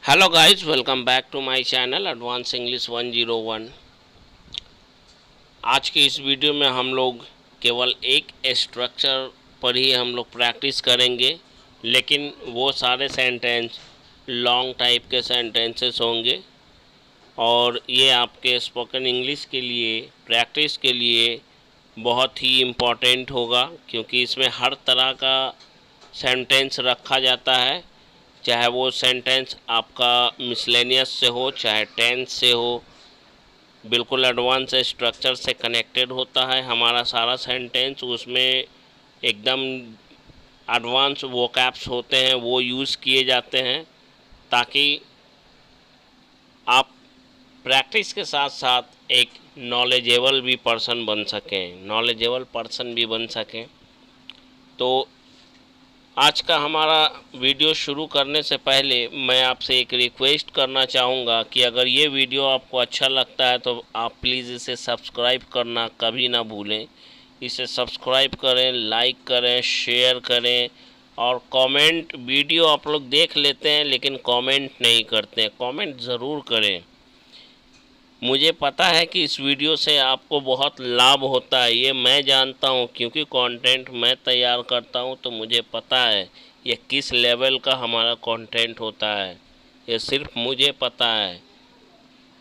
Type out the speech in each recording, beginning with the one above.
Hello guys, welcome back to my channel advance English 101। आज के इस वीडियो में हम लोग केवल एक स्ट्रक्चर पर ही हम लोग प्रैक्टिस करेंगे, लेकिन वो सारे सेंटेंस लॉन्ग टाइप के सेंटेंसेस होंगे और ये आपके स्पोकन इंग्लिश के लिए प्रैक्टिस के लिए बहुत ही इम्पोर्टेंट होगा, क्योंकि इसमें हर तरह का सेंटेंस रखा जाता है। चाहे वो सेंटेंस आपका मिसलेनियस से हो, चाहे टेंस से हो, बिल्कुल एडवांस स्ट्रक्चर से कनेक्टेड होता है हमारा सारा सेंटेंस। उसमें एकदम एडवांस वोकैब्स होते हैं, वो यूज़ किए जाते हैं ताकि आप प्रैक्टिस के साथ साथ एक नॉलेजेबल भी पर्सन बन सकें। तो आज का हमारा वीडियो शुरू करने से पहले मैं आपसे एक रिक्वेस्ट करना चाहूँगा कि अगर ये वीडियो आपको अच्छा लगता है तो आप प्लीज़ इसे सब्सक्राइब करना कभी ना भूलें। इसे सब्सक्राइब करें, लाइक करें, शेयर करें और कमेंट। वीडियो आप लोग देख लेते हैं लेकिन कमेंट नहीं करते हैं, कमेंट ज़रूर करें। मुझे पता है कि इस वीडियो से आपको बहुत लाभ होता है, ये मैं जानता हूँ, क्योंकि कंटेंट मैं तैयार करता हूँ तो मुझे पता है ये किस लेवल का हमारा कंटेंट होता है। ये सिर्फ मुझे पता है,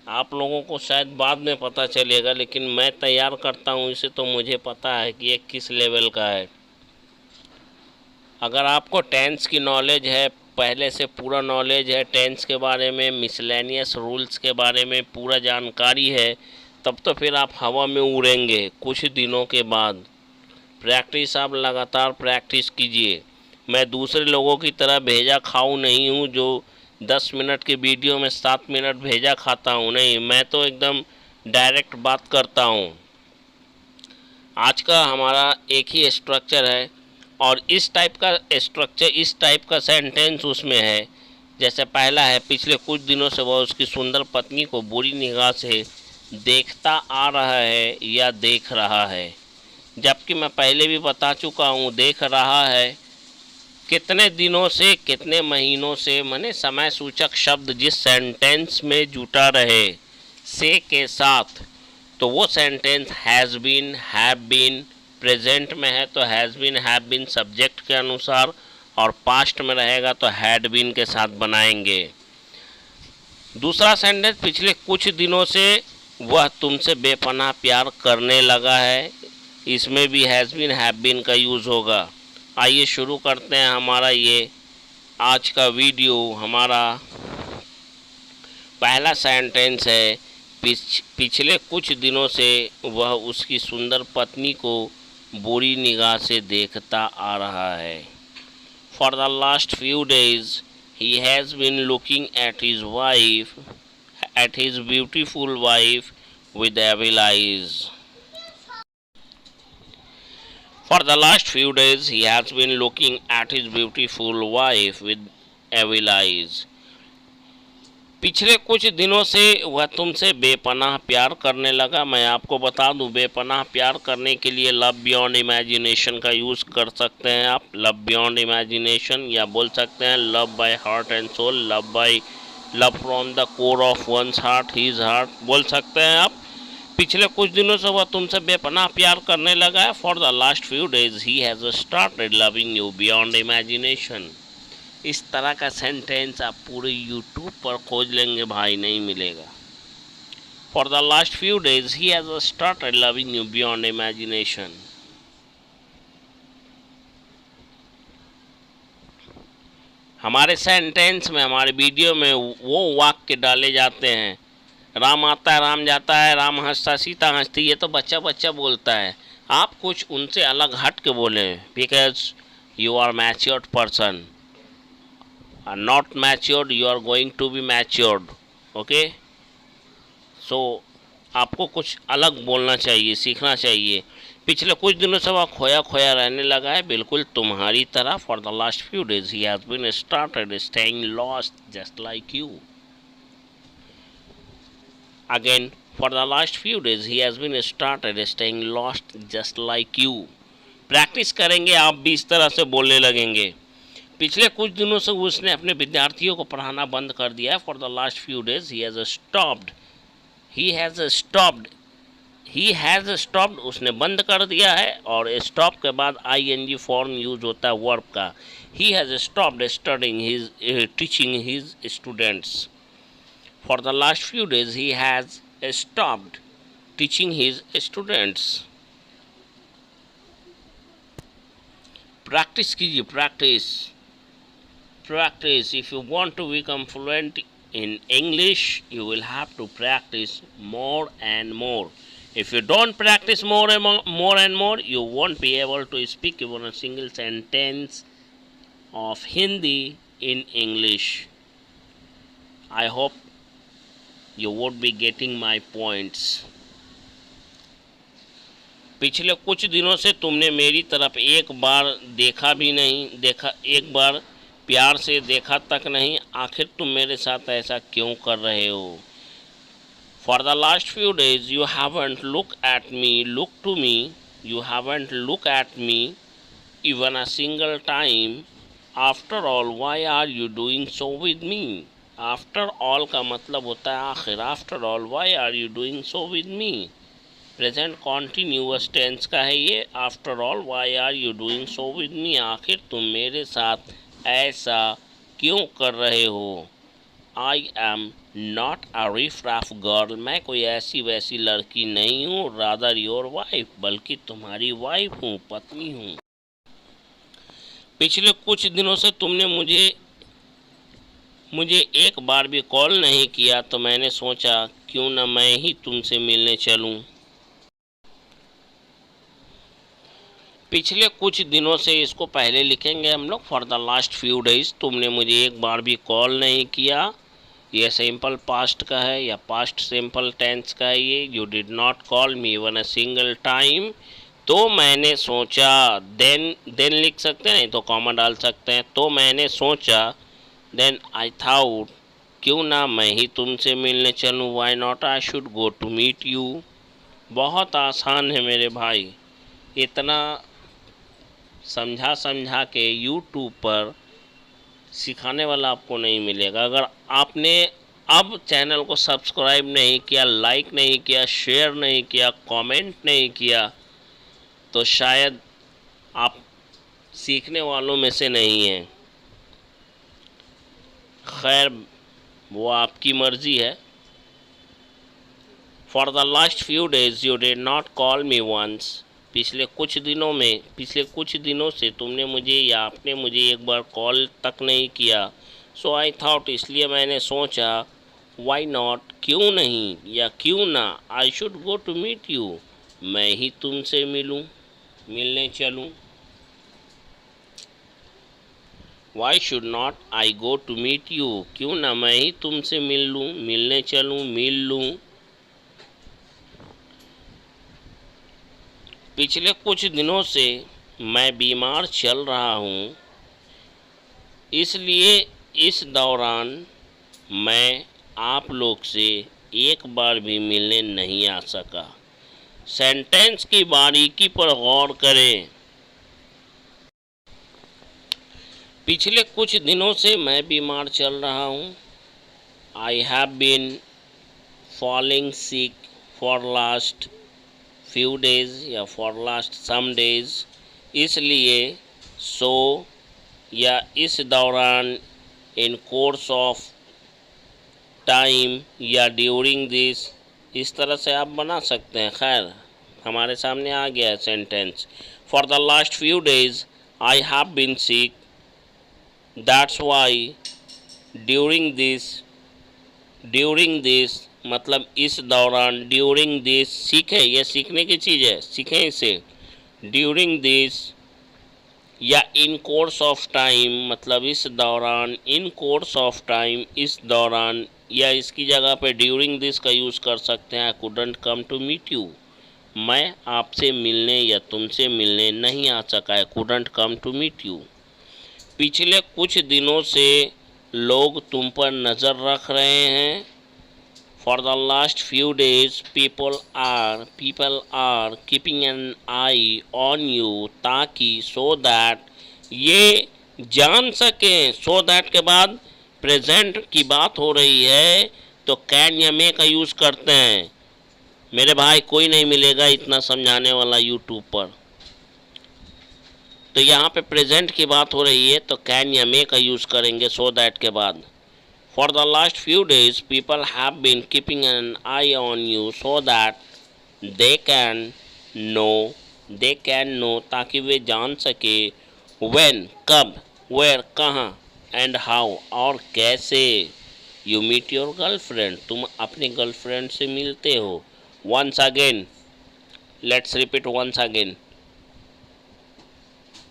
आप लोगों को शायद बाद में पता चलेगा, लेकिन मैं तैयार करता हूँ इसे तो मुझे पता है कि ये किस लेवल का है। अगर आपको टेंस की नॉलेज है, पहले से पूरा नॉलेज है टेंस के बारे में, मिसलेनियस रूल्स के बारे में पूरा जानकारी है, तब तो फिर आप हवा में उड़ेंगे कुछ दिनों के बाद। प्रैक्टिस आप लगातार प्रैक्टिस कीजिए। मैं दूसरे लोगों की तरह भेजा खाऊं नहीं हूँ जो 10 मिनट के वीडियो में 7 मिनट भेजा खाता हूँ, नहीं, मैं तो एकदम डायरेक्ट बात करता हूँ। आज का हमारा एक ही स्ट्रक्चर है और इस टाइप का स्ट्रक्चर, इस टाइप का सेंटेंस उसमें है। जैसे पहला है, पिछले कुछ दिनों से वह उसकी सुंदर पत्नी को बुरी निगाह से देखता आ रहा है या देख रहा है, जबकि मैं पहले भी बता चुका हूँ देख रहा है कितने दिनों से, कितने महीनों से, माने समय सूचक शब्द जिस सेंटेंस में जुटा रहे से के साथ, तो वो sentence has been, have been, present में है तो has been, have been subject के अनुसार, और पास्ट में रहेगा तो हैड बीन के साथ बनाएंगे। दूसरा सेंटेंस, पिछले कुछ दिनों से वह तुमसे बेपनाह प्यार करने लगा है, इसमें भी हैज़ बीन, हैव बीन का यूज़ होगा। आइए शुरू करते हैं हमारा ये आज का वीडियो। हमारा पहला सेंटेंस है, पिछले कुछ दिनों से वह उसकी सुंदर पत्नी को बुरी निगाह से देखता आ रहा है। For the last few days ही has been looking at his beautiful wife with evil eyes. For the last few days he has been looking at his beautiful wife with evil eyes. पिछले कुछ दिनों से वह तुमसे बेपनाह प्यार करने लगा। मैं आपको बता दूं, बेपनाह प्यार करने के लिए लव बियॉन्ड इमेजिनेशन का यूज़ कर सकते हैं आप। लव बियॉन्ड इमेजिनेशन, या बोल सकते हैं love by heart and soul, love from the core of one's heart, his heart, बोल सकते हैं आप। पिछले कुछ दिनों से वह तुमसे बेपनाह प्यार करने लगा है। For the last few days ही has started loving you beyond imagination. इस तरह का सेंटेंस आप पूरे यूट्यूब पर खोज लेंगे भाई, नहीं मिलेगा। For the last few days ही has started loving you beyond imagination. हमारे सेंटेंस में, हमारे वीडियो में वो वाक्य डाले जाते हैं, राम आता है, राम जाता है, राम हंसता, सीता हंसती, ये तो बच्चा बच्चा बोलता है। आप कुछ उनसे अलग हट के बोलें, because you are matured person, not matured, you are going to be matured, okay. So आपको कुछ अलग बोलना चाहिए, सीखना चाहिए। पिछले कुछ दिनों से वह खोया खोया रहने लगा है, बिल्कुल तुम्हारी तरह। For the last few days ही has been started staying lost just like you. Again, for the last few days he has been started staying lost just like you. Practice करेंगे आप भी इस तरह से बोलने लगेंगे। पिछले कुछ दिनों से उसने अपने विद्यार्थियों को पढ़ाना बंद कर दिया है। For the last few days ही has stopped, he has stopped, he has stopped, उसने बंद कर दिया है। और स्टॉप के बाद आईएनजी फॉर्म यूज होता है वर्ब का। He has stopped studying his teaching his students. For the last few days ही has stopped teaching his students. Practice कीजिए, practice practice. If you want to become fluent in English, you will have to practice more and more. If you don't practice more and more, you won't be able to speak even a single sentence of Hindi in English. I hope you would be getting my points. पिछले कुछ दिनों से तुमने मेरी तरफ एक बार देखा भी नहीं, एक बार प्यार से देखा तक नहीं। आखिर तुम मेरे साथ ऐसा क्यों कर रहे हो? For the last few days you haven't look at me, look to me, you haven't look at me even a single time. After all why are you doing so with me? After all का मतलब होता है आखिर। After all why are you doing so with me? Present continuous tense का है ये। After all why are you doing so with me? आखिर तुम मेरे साथ ऐसा क्यों कर रहे हो? I am not a riff raff girl, मैं कोई ऐसी वैसी लड़की नहीं हूँ। रादर योर वाइफ, बल्कि तुम्हारी वाइफ हूँ, पत्नी हूँ। पिछले कुछ दिनों से तुमने मुझे एक बार भी कॉल नहीं किया, तो मैंने सोचा क्यों न मैं ही तुमसे मिलने चलूँ। पिछले कुछ दिनों से, इसको पहले लिखेंगे हम लोग। For the last few days, तुमने मुझे एक बार भी कॉल नहीं किया। ये सिंपल पास्ट का है या पास्ट सिंपल टेंस का है ये। You did not call me even a single time. तो मैंने सोचा, देन लिख सकते हैं, नहीं तो कॉमा डाल सकते हैं। तो मैंने सोचा, देन आई थाउट, क्यों ना मैं ही तुमसे मिलने चलूँ। Why not I should go to meet you. बहुत आसान है मेरे भाई, इतना समझा के YouTube पर सिखाने वाला आपको नहीं मिलेगा। अगर आपने अब चैनल को सब्सक्राइब नहीं किया, लाइक नहीं किया, शेयर नहीं किया, कमेंट नहीं किया, तो शायद आप सीखने वालों में से नहीं हैं। खैर, वो आपकी मर्ज़ी है। For the last few days you did not call me once. पिछले कुछ दिनों से तुमने मुझे या आपने मुझे एक बार कॉल तक नहीं किया। सो आई थॉट, इसलिए मैंने सोचा, वाई नॉट, क्यों नहीं या क्यों ना, I should go to meet you, मैं ही तुमसे मिलने चलूँ। Why should not I go to meet you, क्यों ना मैं ही तुमसे मिलने चलूँ, मिल लूँ। पिछले कुछ दिनों से मैं बीमार चल रहा हूँ, इसलिए इस दौरान मैं आप लोग से एक बार भी मिलने नहीं आ सका। सेंटेंस की बारीकी पर गौर करें। पिछले कुछ दिनों से मैं बीमार चल रहा हूँ। I have been falling sick for last few days या फॉर लास्ट सम डेज। इसलिए, सो या इस दौरान, इन कोर्स ऑफ टाइम या ड्यूरिंग दिस, इस तरह से आप बना सकते हैं। खैर, हमारे सामने आ गया है sentence. For the last few days I have been sick, that's why during this मतलब इस दौरान। ड्यूरिंग दिस सीखें, यह सीखने की चीज़ है, सीखें इसे। ड्यूरिंग दिस या इन कोर्स ऑफ टाइम मतलब इस दौरान। इन कोर्स ऑफ टाइम, इस दौरान, या इसकी जगह पे ड्यूरिंग दिस का यूज़ कर सकते हैं। I couldn't come to meet you, मैं आपसे मिलने या तुमसे मिलने नहीं आ सका। I couldn't come to meet you. पिछले कुछ दिनों से लोग तुम पर नज़र रख रहे हैं। For the last few days, people are keeping an eye on you, ताकि so that ये जान सकें, सो दैट के बाद प्रेजेंट की बात हो रही है तो कैन या मे का यूज़ करते हैं। मेरे भाई कोई नहीं मिलेगा इतना समझाने वाला यूट्यूब पर। तो यहाँ पे प्रेजेंट की बात हो रही है तो कैन या मे का यूज़ करेंगे सो दैट के बाद। For the last few days people have been keeping an eye on you so that they can know ताकि वे जान सके व्हेन कब, वेयर कहाँ, एंड हाउ और कैसे। यू मीट योर गर्लफ्रेंड तुम अपनी गर्लफ्रेंड से मिलते हो। Once again, let's repeat once again.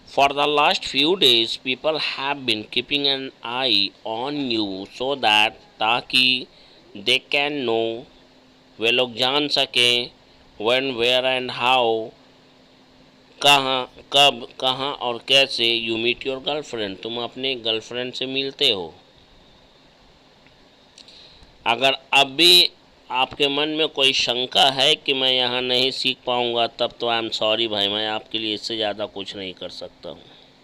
For the last few days, people have been keeping an eye on you so that ताकि they can know, वे लोग जान सकें, when, where and how, कहाँ, कब, कहाँ और कैसे। You meet your girlfriend तुम अपने गर्लफ्रेंड से मिलते हो। अगर अब भी आपके मन में कोई शंका है कि मैं यहाँ नहीं सीख पाऊँगा तब तो आई एम सॉरी भाई, मैं आपके लिए इससे ज़्यादा कुछ नहीं कर सकता हूँ।